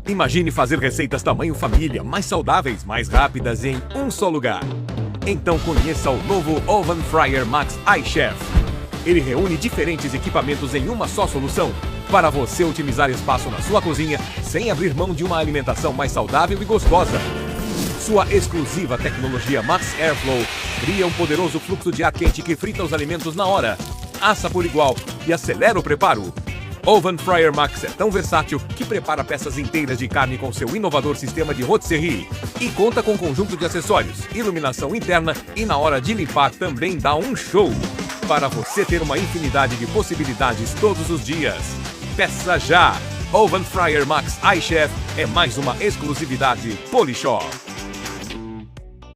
Imagine fazer receitas tamanho família, mais saudáveis, mais rápidas em um só lugar. Então conheça o novo Oven Fryer Max iChef. Ele reúne diferentes equipamentos em uma só solução, para você otimizar espaço na sua cozinha, sem abrir mão de uma alimentação mais saudável e gostosa. Sua exclusiva tecnologia Max Airflow cria um poderoso fluxo de ar quente que frita os alimentos na hora, assa por igual e acelera o preparo. Oven Fryer Max é tão versátil que prepara peças inteiras de carne com seu inovador sistema de rotisserie e conta com conjunto de acessórios, iluminação interna e na hora de limpar também dá um show, para você ter uma infinidade de possibilidades todos os dias. Peça já! Oven Fryer Max iChef é mais uma exclusividade Polishop.